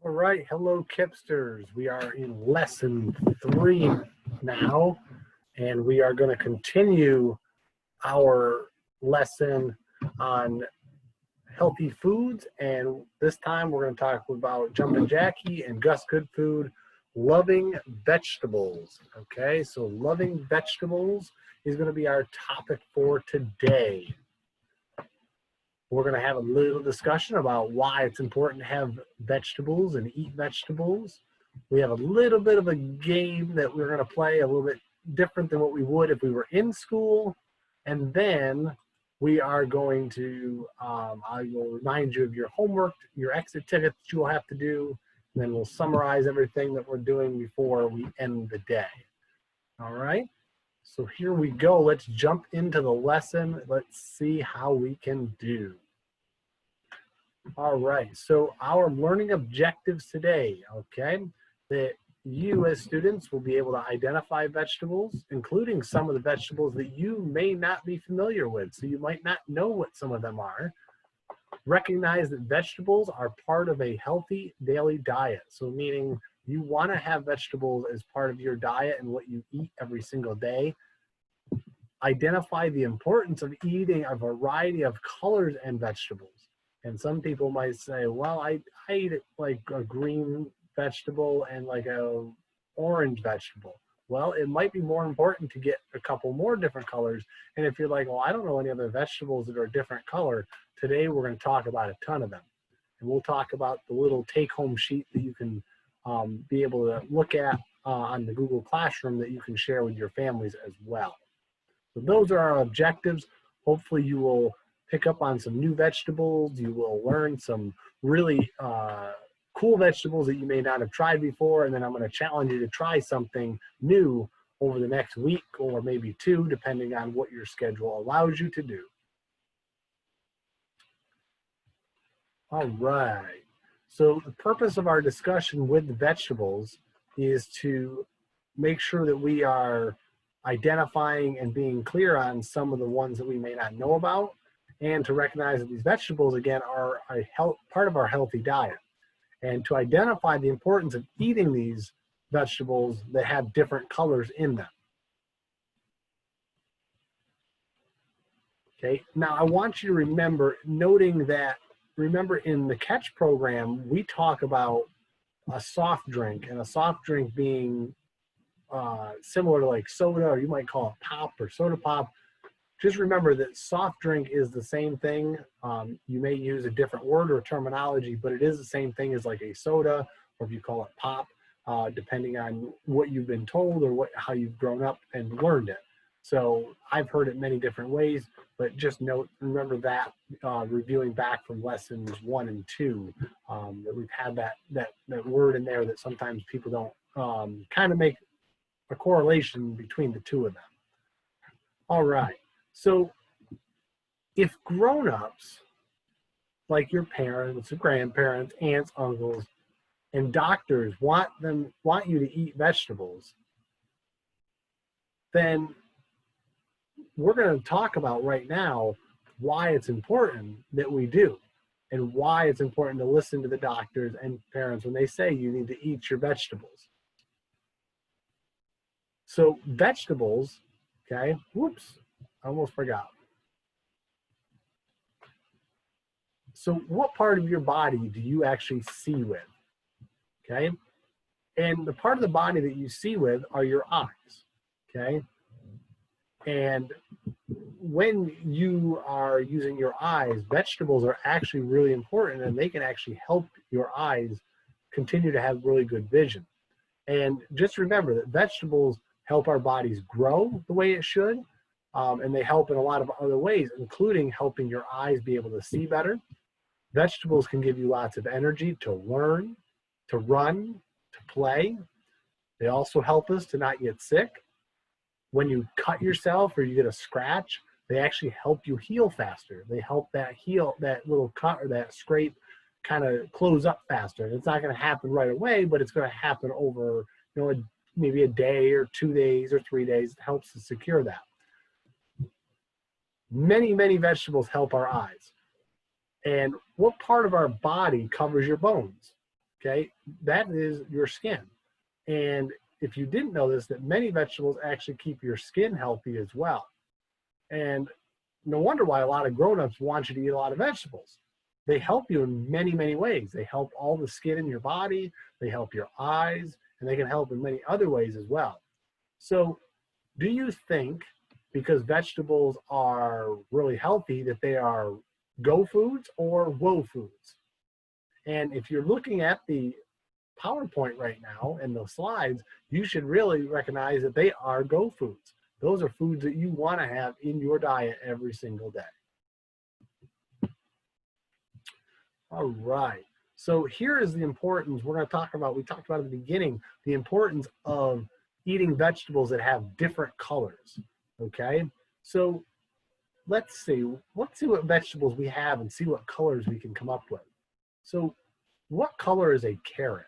All right, hello Kipsters. We are in lesson 3 now, and we are going to continue our lesson on healthy foods. And this time we're going to talk about Jumpin' Jackie and Gus Goodfood, loving vegetables. Okay, so loving vegetables is going to be our topic for today. We're going to have a little discussion about why it's important to have vegetables and eat vegetables. We have a little bit of a game that we're going to play, a little bit different than what we would if we were in school. And then we are going to, I will remind you of your homework, your exit tickets that you will have to do. And then we'll summarize everything that we're doing before we end the day. All right. So here we go. Let's jump into the lesson. Let's see how we can do. All right, so our learning objectives today, okay, that you as students will be able to identify vegetables, including some of the vegetables that you may not be familiar with. So you might not know what some of them are. Recognize that vegetables are part of a healthy daily diet. So meaning you want to have vegetables as part of your diet and what you eat every single day. Identify the importance of eating a variety of colors and vegetables. And some people might say, well, I eat like a green vegetable and like a orange vegetable. Well, it might be more important to get a couple more different colors. And if you're like, well, I don't know any other vegetables that are a different color, today we're going to talk about a ton of them. And we'll talk about the little take-home sheet that you can be able to look at on the Google Classroom that you can share with your families as well. So those are our objectives. Hopefully you will pick up on some new vegetables. You will learn some really cool vegetables that you may not have tried before. And then I'm going to challenge you to try something new over the next week or maybe 2, depending on what your schedule allows you to do. All right. So the purpose of our discussion with the vegetables is to make sure that we are identifying and being clear on some of the ones that we may not know about, and to recognize that these vegetables, again, are a part of our healthy diet. And to identify the importance of eating these vegetables that have different colors in them. Okay, now I want you to remember, noting that, remember in the Catch program, we talk about a soft drink, and a soft drink being similar to like soda, or you might call it pop or soda pop. Just remember that soft drink is the same thing. You may use a different word or terminology, but it is the same thing as like a soda, or if you call it pop, depending on what you've been told or how you've grown up and learned it. So I've heard it many different ways, but just remember that reviewing back from lessons 1 and 2, that we've had that word in there that sometimes people don't kind of make a correlation between the two of them. All right. So if grown-ups, like your parents, grandparents, aunts, uncles, and doctors want you to eat vegetables, then we're going to talk about right now why it's important that we do, and why it's important to listen to the doctors and parents when they say you need to eat your vegetables. So vegetables, okay, whoops, I almost forgot. So what part of your body do you actually see with? Okay, and the part of the body that you see with are your eyes. Okay, and when you are using your eyes, vegetables are actually really important, and they can actually help your eyes continue to have really good vision. And just remember that vegetables help our bodies grow the way it should, and they help in a lot of other ways, including helping your eyes be able to see better. Vegetables can give you lots of energy to learn, to run, to play. They also help us to not get sick. When you cut yourself or you get a scratch, they actually help you heal faster. They help that little cut or that scrape kind of close up faster. It's not going to happen right away, but it's going to happen over, maybe a day or 2 days or 3 days. It helps to secure that. Many, many vegetables help our eyes. And what part of our body covers your bones? okay, that is your skin. And if you didn't know this, that many vegetables actually keep your skin healthy as well. And no wonder why a lot of grown-ups want you to eat a lot of vegetables. They help you in many, many ways. They help all the skin in your body, they help your eyes, and they can help in many other ways as well. So do you think because vegetables are really healthy that they are go foods or whoa foods? And if you're looking at the PowerPoint right now and those slides, you should really recognize that they are go foods. Those are foods that you want to have in your diet every single day. All right. So here is the importance we're going to talk about. We talked about at the beginning, the importance of eating vegetables that have different colors. Okay. So let's see what vegetables we have and see what colors we can come up with. So what color is a carrot?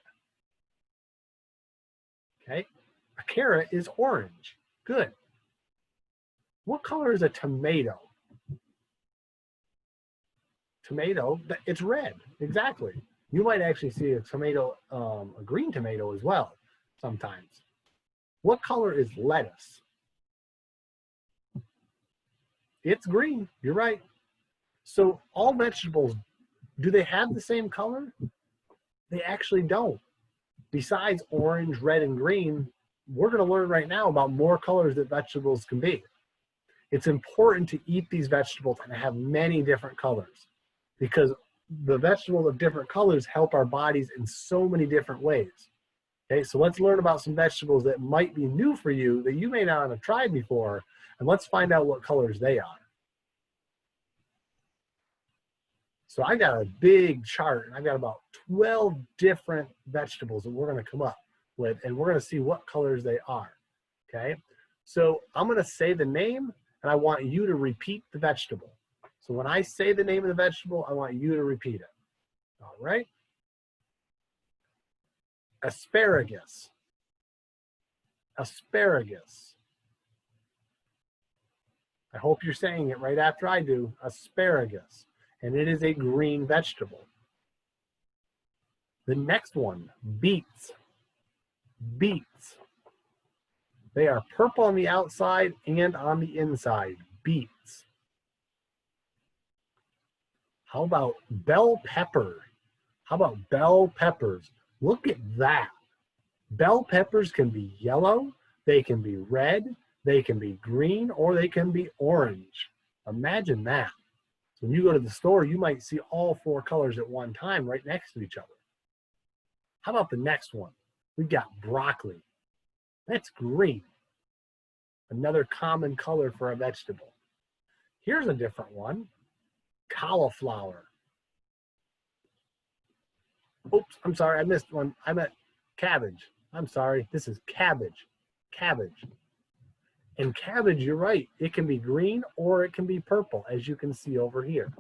Okay. A carrot is orange. Good. What color is a tomato? Tomato, it's red. Exactly. You might actually see a tomato, a green tomato as well sometimes. What color is lettuce? It's green. You're right. So all vegetables, do they have the same color? They actually don't. Besides orange, red, and green, we're going to learn right now about more colors that vegetables can be. It's important to eat these vegetables and have many different colors because the vegetables of different colors help our bodies in so many different ways. Okay, so let's learn about some vegetables that might be new for you that you may not have tried before, and let's find out what colors they are. So I got a big chart, and I've got about 12 different vegetables that we're going to come up with, and we're going to see what colors they are. Okay, so I'm going to say the name, and I want you to repeat the vegetable. So when I say the name of the vegetable, I want you to repeat it. All right. Asparagus. Asparagus. I hope you're saying it right after I do. Asparagus. And it is a green vegetable. The next one, beets. Beets. They are purple on the outside and on the inside. Beets. How about bell pepper? How about bell peppers? Look at that. Bell peppers can be yellow, they can be red, they can be green, or they can be orange. Imagine that. So when you go to the store, you might see all four colors at one time right next to each other. How about the next one? We've got broccoli. That's green. Another common color for a vegetable. Here's a different one. Cauliflower. Oops, I'm sorry, I missed one. I meant cabbage. I'm sorry, this is cabbage. Cabbage. And cabbage, you're right, it can be green or it can be purple, as you can see over here.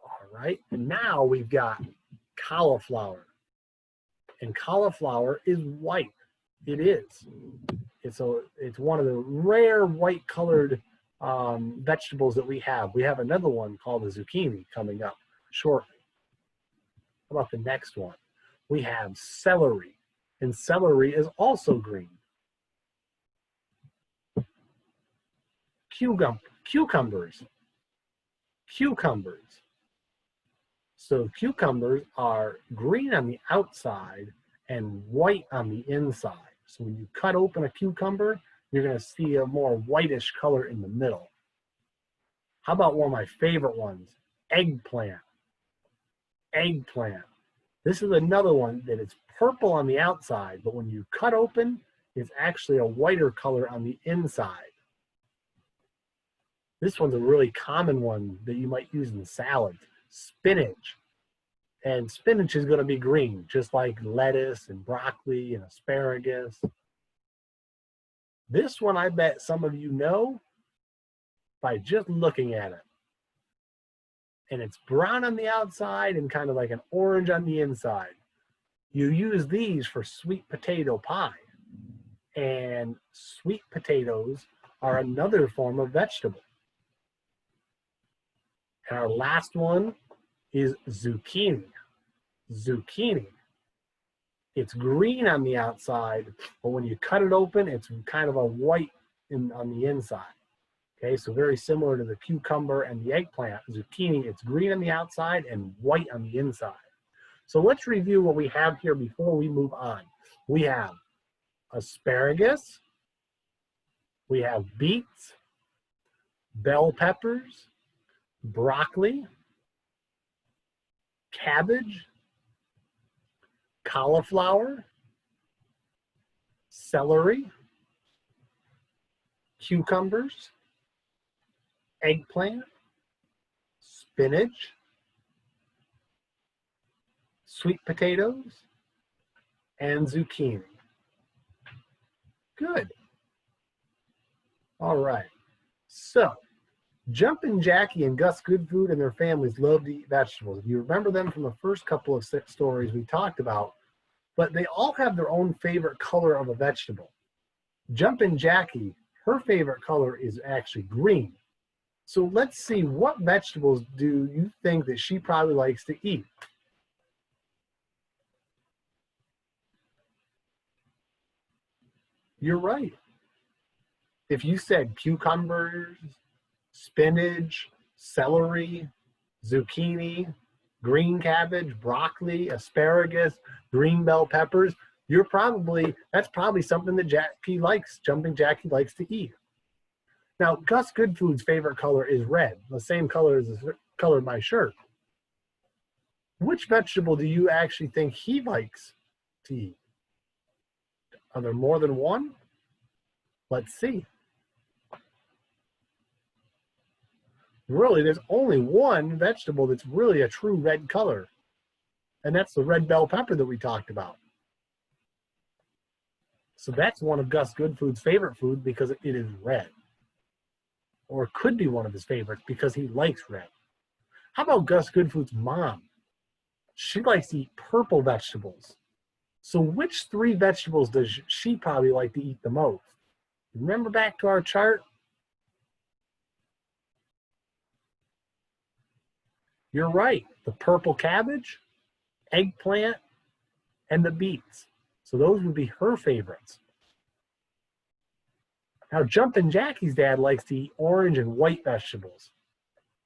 All right, and now we've got cauliflower. And cauliflower is white. It is. It's one of the rare white colored vegetables that we have. We have another one called the zucchini coming up shortly. How about the next one? We have celery, and celery is also green. Cucumbers. Cucumbers. So cucumbers are green on the outside and white on the inside. So when you cut open a cucumber, you're going to see a more whitish color in the middle. How about one of my favorite ones? Eggplant. Eggplant. This is another one that is purple on the outside, but when you cut open, it's actually a whiter color on the inside. This one's a really common one that you might use in salads. Spinach. And spinach is going to be green, just like lettuce and broccoli and asparagus. This one I bet some of you know by just looking at it. And it's brown on the outside and kind of like an orange on the inside. You use these for sweet potato pie. And sweet potatoes are another form of vegetable. And our last one is zucchini. Zucchini. It's green on the outside, but when you cut it open, it's kind of a white on the inside. Okay, so very similar to the cucumber and the eggplant. Zucchini, it's green on the outside and white on the inside. So let's review what we have here before we move on. We have asparagus, we have beets, bell peppers, broccoli, cabbage, cauliflower, celery, cucumbers, eggplant, spinach, sweet potatoes, and zucchini. Good. All right. So, Jumpin' Jackie and Gus Goodfood and their families love to eat vegetables. You remember them from the first couple of stories we talked about, but they all have their own favorite color of a vegetable. Jumpin' Jackie, her favorite color is actually green. So let's see, what vegetables do you think that she probably likes to eat? You're right. If you said cucumbers, spinach, celery, zucchini, green cabbage, broccoli, asparagus, green bell peppers, that's probably something that Jackie likes, Jumping Jackie likes to eat. Now, Gus Goodfood's favorite color is red, the same color as the color of my shirt. Which vegetable do you actually think he likes to eat? Are there more than one? Let's see. Really, there's only one vegetable that's really a true red color, and that's the red bell pepper that we talked about. So that's one of Gus Goodfood's favorite food because it is red. Or could be one of his favorites because he likes red. How about Gus Goodfood's mom? She likes to eat purple vegetables. So which three vegetables does she probably like to eat the most? Remember back to our chart? You're right, the purple cabbage, eggplant, and the beets. So those would be her favorites. Now, Jumpin' Jackie's dad likes to eat orange and white vegetables.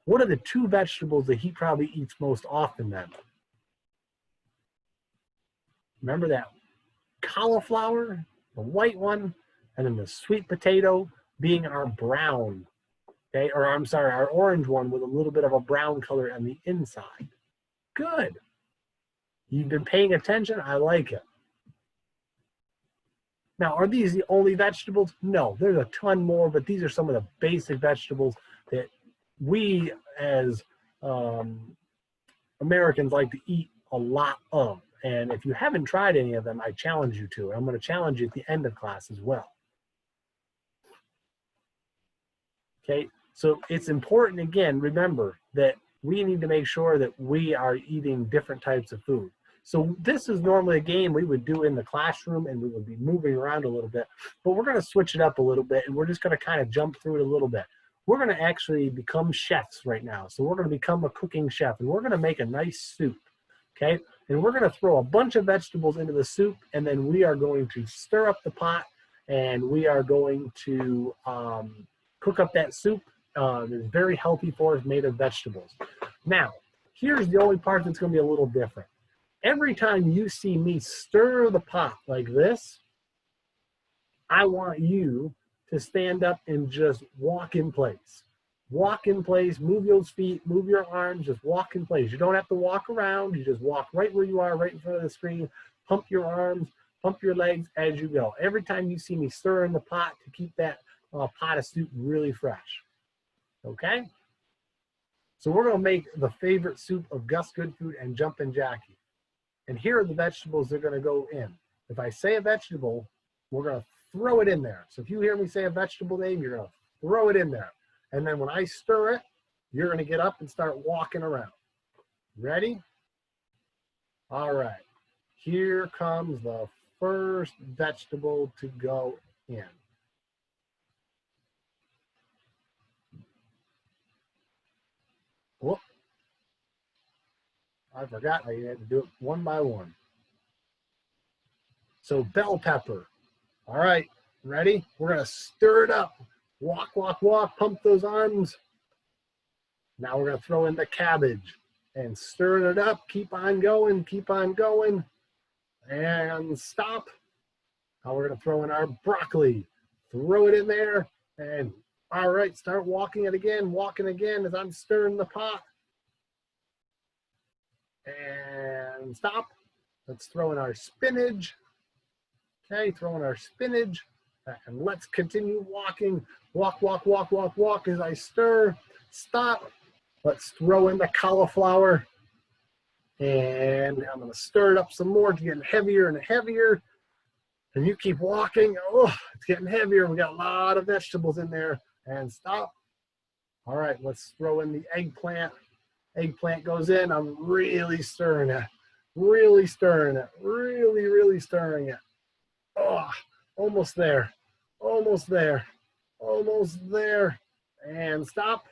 What are the two vegetables that he probably eats most often then? Remember that cauliflower, the white one, and then the sweet potato being our brown, okay? Or I'm sorry, our orange one with a little bit of a brown color on the inside. Good. You've been paying attention. I like it. Now, are these the only vegetables? No, there's a ton more, but these are some of the basic vegetables that we as Americans like to eat a lot of. And if you haven't tried any of them, I challenge you to. I'm going to challenge you at the end of class as well. Okay, so it's important, again, remember that we need to make sure that we are eating different types of food. So this is normally a game we would do in the classroom and we would be moving around a little bit, but we're going to switch it up a little bit and we're just going to kind of jump through it a little bit. We're going to actually become chefs right now. So we're going to become a cooking chef and we're going to make a nice soup, okay? And we're going to throw a bunch of vegetables into the soup and then we are going to stir up the pot and we are going to cook up that soup. It's very healthy for us, made of vegetables. Now, here's the only part that's going to be a little different. Every time you see me stir the pot like this, I want you to stand up and just walk in place. Walk in place, move those feet, move your arms, just walk in place. You don't have to walk around. You just walk right where you are, right in front of the screen. Pump your arms, pump your legs as you go. Every time you see me stir in the pot to keep that pot of soup really fresh. Okay? So we're going to make the favorite soup of Gus Goodfood and Jumpin' Jackie. And here are the vegetables that are going to go in. If I say a vegetable, we're going to throw it in there. So if you hear me say a vegetable name, you're going to throw it in there. And then when I stir it, you're going to get up and start walking around. Ready? All right. Here comes the first vegetable to go in. Whoop. I forgot I had to do it one by one. So bell pepper. All right, ready? We're gonna stir it up. Walk, walk, walk, pump those arms. Now we're gonna throw in the cabbage and stir it up. Keep on going, and stop. Now we're gonna throw in our broccoli. Throw it in there, and all right, start walking again as I'm stirring the pot. And stop. Let's throw in our spinach. Okay, throw in our spinach. And let's continue walking. Walk, walk, walk, walk, walk as I stir. Stop. Let's throw in the cauliflower. And I'm going to stir it up some more. It's getting heavier and heavier. And you keep walking. Oh, it's getting heavier. We got a lot of vegetables in there. And stop. All right, let's throw in the eggplant. Eggplant goes in. I'm really stirring it. Really stirring it. Really, really stirring it. Oh, almost there. Almost there. Almost there. And stop.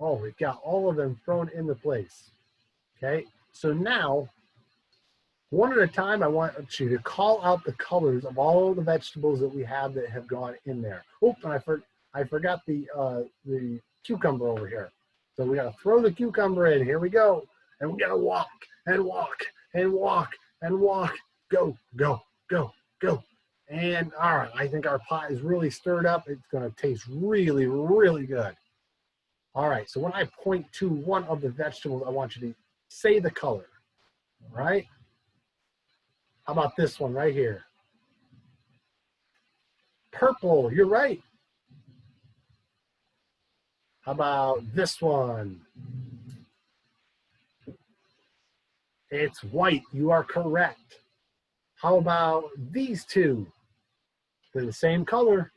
Oh, we've got all of them thrown into place. Okay, so now, one at a time, I want you to call out the colors of all the vegetables that we have that have gone in there. Oh, and I forgot the cucumber over here. So we gotta throw the cucumber in. Here we go. And we gotta walk and walk and walk and walk. Go, go, go, go. And all right, I think our pot is really stirred up. It's gonna taste really, really good. All right, so when I point to one of the vegetables, I want you to say the color, all right? How about this one right here? Purple, you're right. How about this one? It's white, you are correct. How about these two? They're the same color.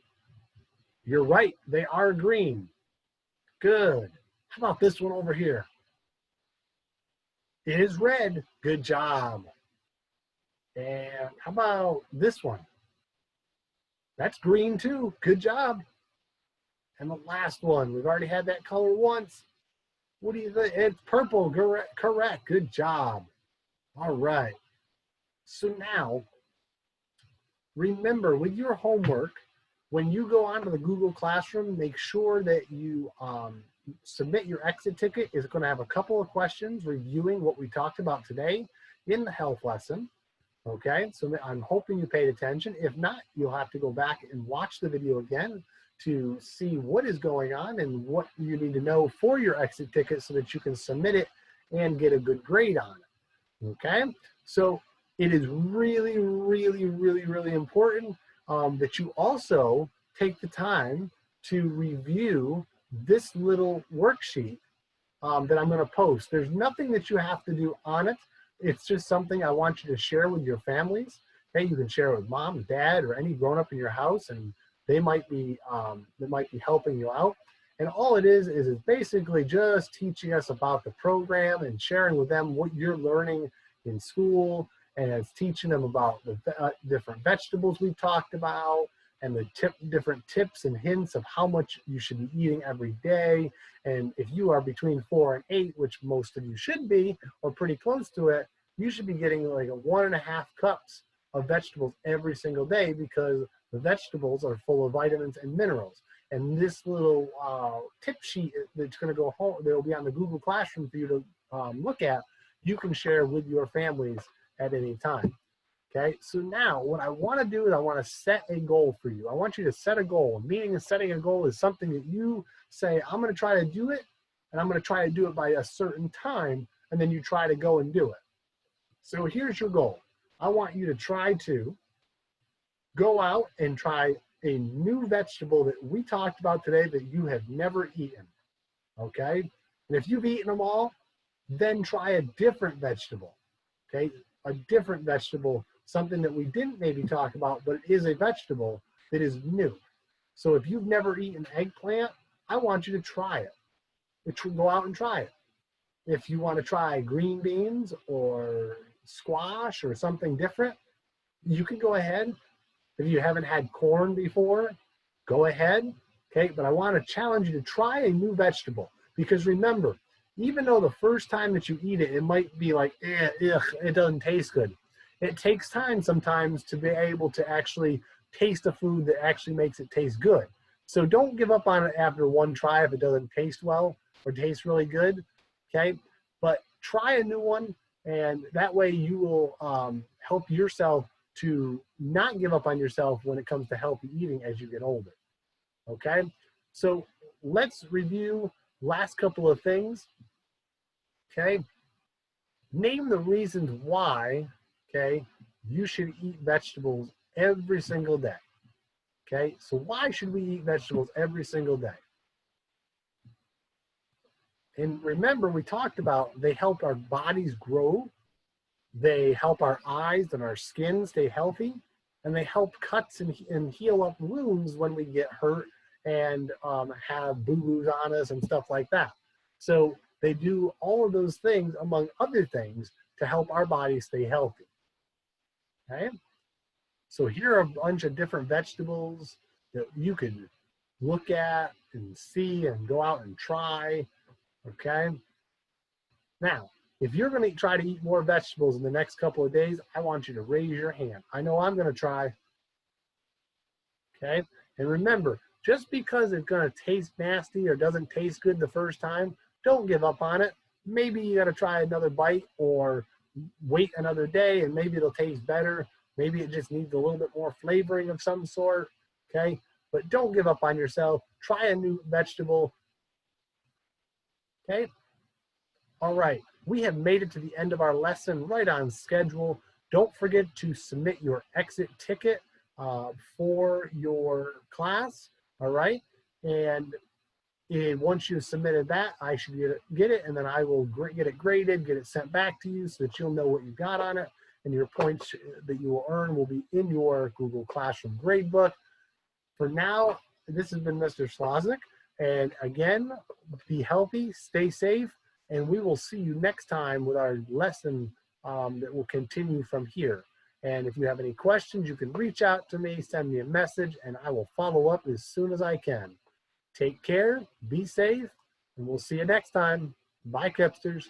You're right, they are green. Good. How about this one over here? It is red. Good job. And how about this one? That's green too. Good job. And the last one, we've already had that color once. What do you think? It's purple. Correct. Good job. All right. So now, remember with your homework, when you go onto the Google Classroom, make sure that you submit your exit ticket. It's going to have a couple of questions reviewing what we talked about today in the health lesson. Okay, so I'm hoping you paid attention. If not, you'll have to go back and watch the video again to see what is going on and what you need to know for your exit ticket so that you can submit it and get a good grade on it. Okay, so it is really, really, really, really important that you also take the time to review this little worksheet that I'm going to post. There's nothing that you have to do on it. It's just something I want you to share with your families. Okay, you can share it with mom, dad, or any grown-up in your house, and they might be helping you out. And all it is basically just teaching us about the program and sharing with them what you're learning in school, and it's teaching them about the different vegetables we talked about, and the different tips and hints of how much you should be eating every day. And if you are between 4 and 8, which most of you should be, or pretty close to it, you should be getting like 1.5 cups of vegetables every single day, because the vegetables are full of vitamins and minerals. And this little tip sheet that's going to go home, that will be on the Google Classroom for you to look at, you can share with your families at any time. Okay, so now what I want to do is I want to set a goal for you. I want you to set a goal. Meaning and setting a goal is something that you say, I'm going to try to do it, and I'm going to try to do it by a certain time, and then you try to go and do it. So here's your goal. I want you to try to go out and try a new vegetable that we talked about today that you have never eaten. Okay, and if you've eaten them all, then try a different vegetable. Okay, a different vegetable, something that we didn't maybe talk about, but it is a vegetable that is new. So if you've never eaten eggplant, I want you to try it. Go out and try it. If you want to try green beans or squash or something different, you can go ahead. If you haven't had corn before, go ahead. Okay, but I want to challenge you to try a new vegetable, because remember, even though the first time that you eat it, it might be like, ugh, it doesn't taste good. It takes time sometimes to be able to actually taste a food that actually makes it taste good. So don't give up on it after one try if it doesn't taste well or taste really good, okay? But try a new one, and that way you will help yourself to not give up on yourself when it comes to healthy eating as you get older, okay? So let's review last couple of things, okay? Name the reasons why, okay, you should eat vegetables every single day. Okay, so why should we eat vegetables every single day? And remember, we talked about they help our bodies grow, they help our eyes and our skin stay healthy, and they help cuts and heal up wounds when we get hurt and have boo-boos on us and stuff like that. So they do all of those things, among other things, to help our body stay healthy. Okay? So here are a bunch of different vegetables that you can look at and see and go out and try, okay? Now, if you're gonna try to eat more vegetables in the next couple of days, I want you to raise your hand. I know I'm gonna try, okay? And remember, just because it's gonna taste nasty or doesn't taste good the first time, don't give up on it. Maybe you gotta try another bite or wait another day and maybe it'll taste better. Maybe it just needs a little bit more flavoring of some sort, okay? But don't give up on yourself. Try a new vegetable, okay? All right, we have made it to the end of our lesson right on schedule. Don't forget to submit your exit ticket for your class, all right? And once you've submitted that, I should get it, and then I will get it graded, get it sent back to you so that you'll know what you got on it, and your points that you will earn will be in your Google Classroom gradebook. For now, this has been Mr. Slosnick, and again, be healthy, stay safe, and we will see you next time with our lesson that will continue from here. And if you have any questions, you can reach out to me, send me a message, and I will follow up as soon as I can. Take care, be safe, and we'll see you next time. Bye, Kipsters.